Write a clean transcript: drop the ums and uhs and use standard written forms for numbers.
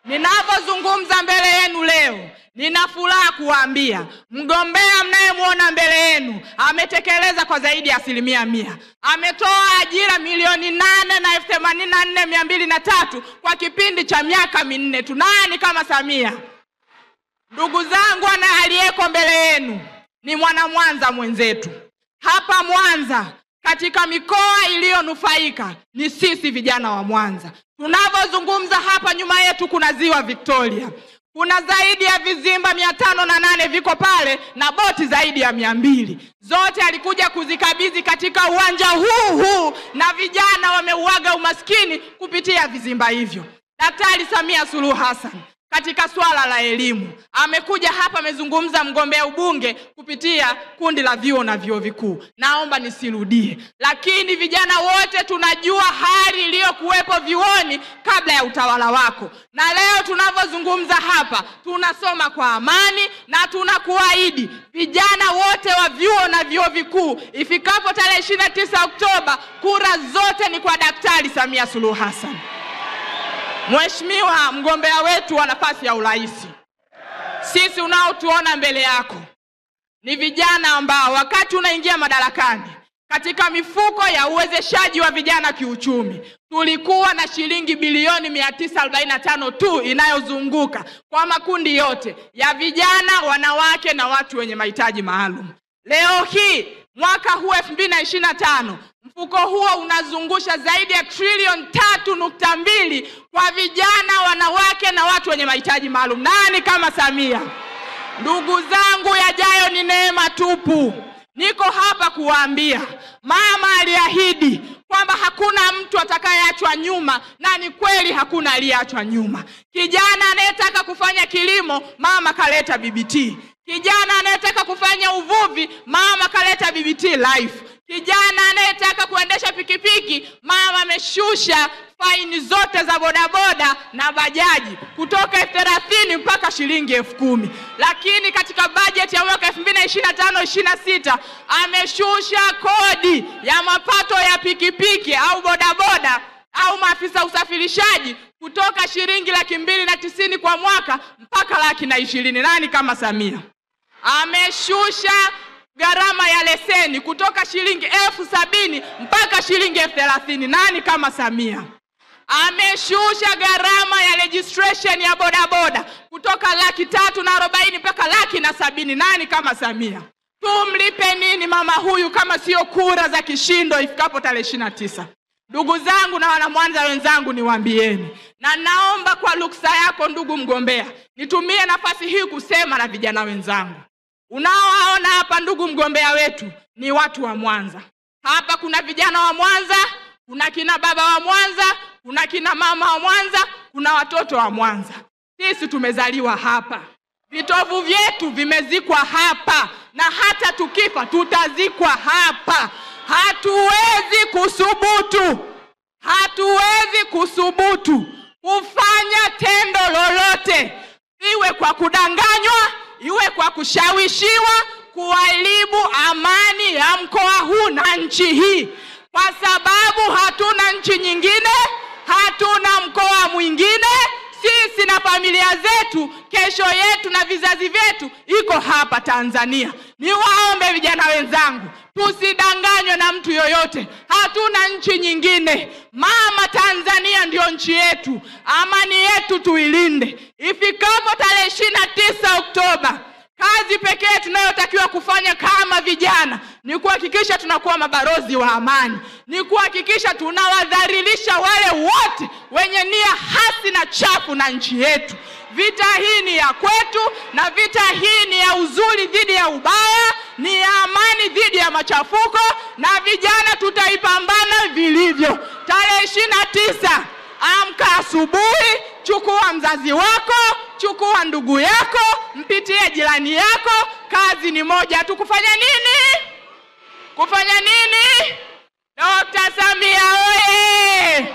Ninapozungumza mbele yenu leo, nina furaha kuwaambia mgombea mnayemuona mbele yenu ametekeleza kwa zaidi ya 100%. Ametoa ajira 8,084,203 kwa kipindi cha miaka 4. Tunani kama Samia? Ndugu zangu, na aliyeko mbele yenu ni mwana Mwanza mwenzetu. Hapa Mwanza, katika mikoa iliyonufaika ni sisi vijana wa Mwanza. Tunapozungumza hapa nyuma yetu kuna ziwa Victoria. Kuna zaidi ya vizimba 508 viko pale na boti zaidi ya 200. Zote alikuja kuzikabidhi katika uwanja huu na vijana wameuaga umaskini kupitia vizimba hivyo. Daktari Samia Suluhu Hassan katika swala la elimu amekuja hapa, amezungumza mgombea ubunge kupitia kundi la vyuo na vyuo vikuu. Naomba nisirudie, lakini vijana wote tunajua hali iliyokuwepo vyuoni kabla ya utawala wako, na leo tunavyozungumza hapa tunasoma kwa amani, na tunakuahidi vijana wote wa vyuo na vyuo vikuu ifikapo tarehe 29 Oktoba kura zote ni kwa Daktari Samia Suluhu Hassan. Mheshimiwa mgombea wetu wa nafasi ya urais, sisi unaotuona mbele yako ni vijana ambao wakati unaingia madarakani katika mifuko ya uwezeshaji wa vijana kiuchumi tulikuwa na shilingi bilioni 945 tu inayozunguka kwa makundi yote ya vijana, wanawake na watu wenye mahitaji maalum. Leo hii mwaka huu 2025 mfuko huo unazungusha zaidi ya trilioni 3.2 kwa vijana, wanawake na watu wenye mahitaji maalum. Nani kama Samia? Ndugu zangu, yajayo ni neema tupu. Niko hapa kuwaambia mama aliahidi kwamba hakuna mtu atakayeachwa nyuma, na ni kweli hakuna aliyeachwa nyuma. Kijana anayetaka kufanya kilimo, mama kaleta BBT. Kijana anayetaka kufanya uvuvi, mama kaleta BBT Life. Kijana anayetaka kuendesha pikipiki, mama ameshusha faini zote za bodaboda na bajaji kutoka 30,000 mpaka shilingi 10,000. Lakini katika bajeti ya mwaka 2025-26 ameshusha kodi ya mapato ya pikipiki au bodaboda au maafisa usafirishaji kutoka shilingi 290,000 kwa mwaka mpaka 120,000. Nani kama Samia? Ameshusha gharama ya leseni kutoka shilingi 70,000 mpaka shilingi 30,000. Nani kama Samia? Ameshusha gharama ya registration ya bodaboda kutoka 340,000 mpaka 170,000. Nani kama Samia? Tumlipe nini mama huyu kama sio kura za kishindo ifikapo tarehe 29? Ndugu zangu na wana Mwanza wenzangu, niwaambieni, na naomba kwa ruksa yako ndugu mgombea, nitumie nafasi hii kusema na vijana wenzangu. Unaowaona hapa ndugu mgombea wetu ni watu wa Mwanza. Hapa kuna vijana wa Mwanza, kuna kina baba wa Mwanza, kuna kina mama wa Mwanza, kuna watoto wa Mwanza. Sisi tumezaliwa hapa. Vitovu vyetu vimezikwa hapa, na hata tukifa tutazikwa hapa. Hatuwezi kusubutu kufanya tendo lolote, iwe kwa kudanganywa, iwe kwa kushawishiwa, kuharibu amani ya mkoa huu na nchi hii, kwa sababu hatuna nchi nyingine, hatuna mkoa mwingine. Sisi na familia zetu, kesho yetu na vizazi vyetu iko hapa Tanzania. Niwaombe vijana wenzangu, tusidanganywe na mtu yoyote. Hatuna nchi nyingine. Mama Tanzania ndio nchi yetu. Amani yetu tuilinde. Ifikapo tarehe 29 Oktoba, kazi pekee tunayotakiwa kufanya kama vijana ni kuhakikisha tunakuwa mabalozi wa amani, ni kuhakikisha tunawadhalilisha wale wote wenye nia hasi na chafu na nchi yetu. Vita hii ni ya kwetu, na vita hii ni ya uzuri dhidi ya ubaya, ni ya amani dhidi ya machafuko, na vijana tutaipambana vilivyo. Tarehe 29, amka asubuhi, chukua mzazi wako, chukua ndugu yako, mpitie jirani yako. Kazi ni moja tu. Kufanya nini? Dr. Samia oye!